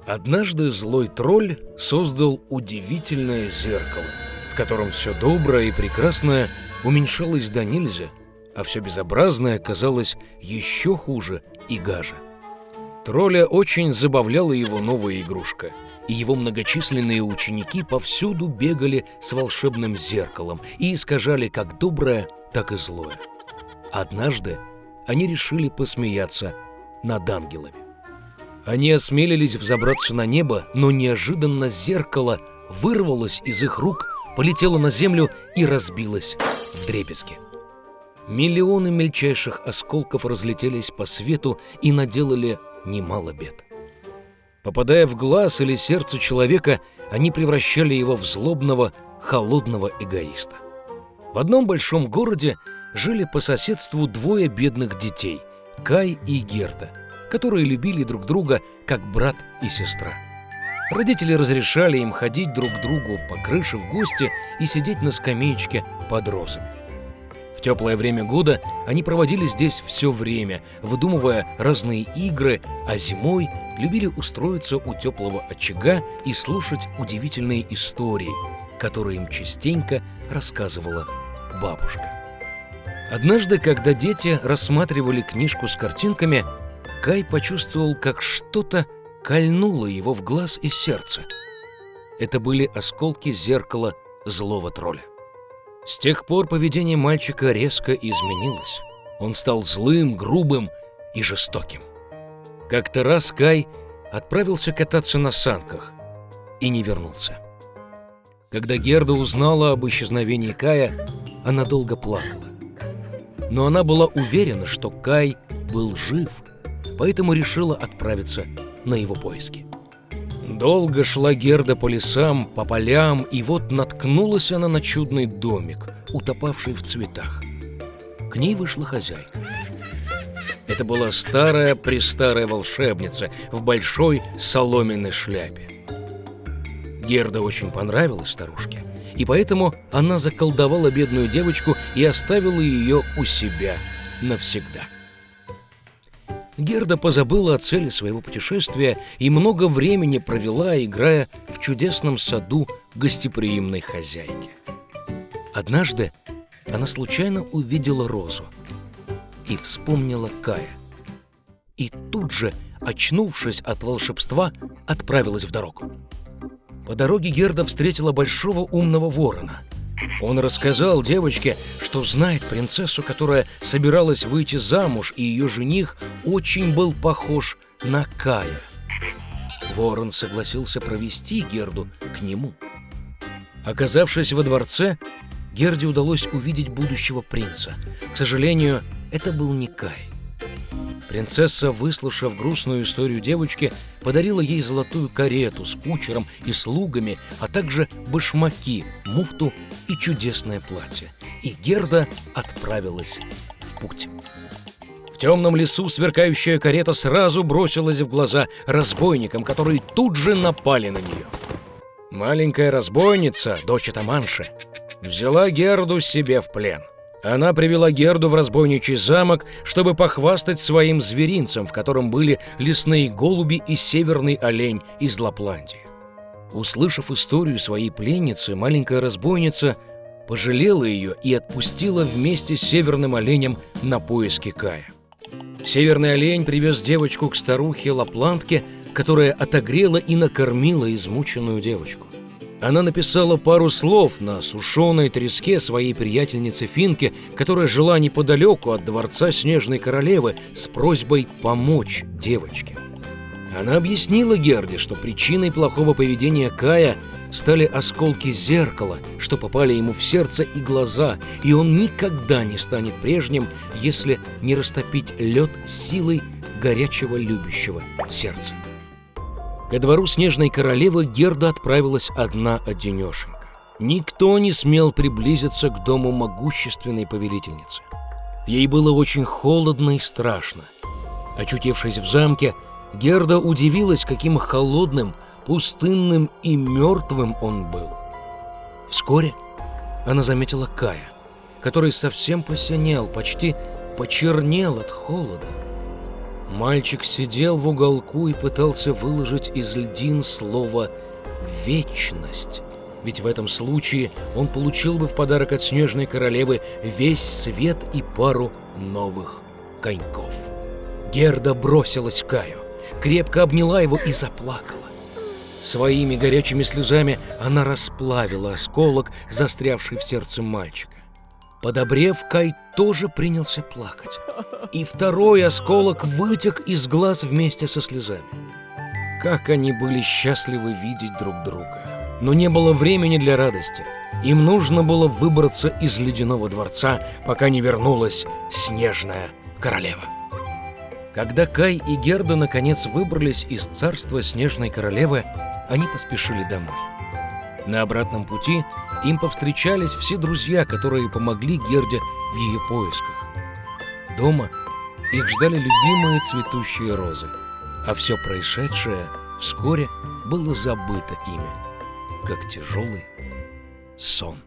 Однажды злой тролль создал удивительное зеркало, в котором все доброе и прекрасное уменьшалось до нельзя, а все безобразное казалось еще хуже и гаже. Тролля очень забавляла его новая игрушка, и его многочисленные ученики повсюду бегали с волшебным зеркалом и искажали как доброе, так и злое. Однажды они решили посмеяться над ангелами. Они осмелились взобраться на небо, но неожиданно зеркало вырвалось из их рук, полетело на землю и разбилось вдребезги. Миллионы мельчайших осколков разлетелись по свету и наделали немало бед. Попадая в глаз или сердце человека, они превращали его в злобного, холодного эгоиста. В одном большом городе жили по соседству двое бедных детей – Кай и Герда, которые любили друг друга как брат и сестра. Родители разрешали им ходить друг к другу по крыше в гости и сидеть на скамеечке под розами. В теплое время года они проводили здесь все время, выдумывая разные игры, а зимой любили устроиться у теплого очага и слушать удивительные истории, которые им частенько рассказывала бабушка. Однажды, когда дети рассматривали книжку с картинками, Кай почувствовал, как что-то кольнуло его в глаз и сердце. Это были осколки зеркала злого тролля. С тех пор поведение мальчика резко изменилось. Он стал злым, грубым и жестоким. Как-то раз Кай отправился кататься на санках и не вернулся. Когда Герда узнала об исчезновении Кая, она долго плакала. Но она была уверена, что Кай был жив, поэтому решила отправиться на его поиски. Долго шла Герда по лесам, по полям, и вот наткнулась она на чудный домик, утопавший в цветах. К ней вышла хозяйка. Это была старая-престарая волшебница в большой соломенной шляпе. Герда очень понравилась старушке, и поэтому она заколдовала бедную девочку и оставила ее у себя навсегда. Герда позабыла о цели своего путешествия и много времени провела, играя в чудесном саду гостеприимной хозяйки. Однажды она случайно увидела розу и вспомнила Кая. И тут же, очнувшись от волшебства, отправилась в дорогу. По дороге Герда встретила большого умного ворона. Он рассказал девочке, что знает принцессу, которая собиралась выйти замуж, и ее жених очень был похож на Кая. Ворон согласился провести Герду к нему. Оказавшись во дворце, Герде удалось увидеть будущего принца. К сожалению, это был не Кай. Принцесса, выслушав грустную историю девочки, подарила ей золотую карету с кучером и слугами, а также башмаки, муфту и чудесное платье. И Герда отправилась в путь. В темном лесу сверкающая карета сразу бросилась в глаза разбойникам, которые тут же напали на нее. Маленькая разбойница, дочь атаманши, взяла Герду себе в плен. Она привела Герду в разбойничий замок, чтобы похвастать своим зверинцем, в котором были лесные голуби и северный олень из Лапландии. Услышав историю своей пленницы, маленькая разбойница пожалела ее и отпустила вместе с северным оленем на поиски Кая. Северный олень привез девочку к старухе Лапландке, которая отогрела и накормила измученную девочку. Она написала пару слов на сушеной треске своей приятельнице Финке, которая жила неподалеку от дворца Снежной Королевы, с просьбой помочь девочке. Она объяснила Герде, что причиной плохого поведения Кая стали осколки зеркала, что попали ему в сердце и глаза, и он никогда не станет прежним, если не растопить лед силой горячего любящего сердца. Ко двору Снежной Королевы Герда отправилась одна-одинешенька. Никто не смел приблизиться к дому могущественной повелительницы. Ей было очень холодно и страшно. Очутившись в замке, Герда удивилась, каким холодным, пустынным и мертвым он был. Вскоре она заметила Кая, который совсем посинел, почти почернел от холода. Мальчик сидел в уголку и пытался выложить из льдин слово «вечность». Ведь в этом случае он получил бы в подарок от Снежной Королевы весь свет и пару новых коньков. Герда бросилась к Каю, крепко обняла его и заплакала. Своими горячими слезами она расплавила осколок, застрявший в сердце мальчика. Подобрев, Кай тоже принялся плакать. И второй осколок вытек из глаз вместе со слезами. Как они были счастливы видеть друг друга. Но не было времени для радости. Им нужно было выбраться из ледяного дворца, пока не вернулась Снежная Королева. Когда Кай и Герда наконец выбрались из царства Снежной Королевы, они поспешили домой. На обратном пути им повстречались все друзья, которые помогли Герде в ее поисках. Дома их ждали любимые цветущие розы, а все происшедшее вскоре было забыто ими, как тяжелый сон.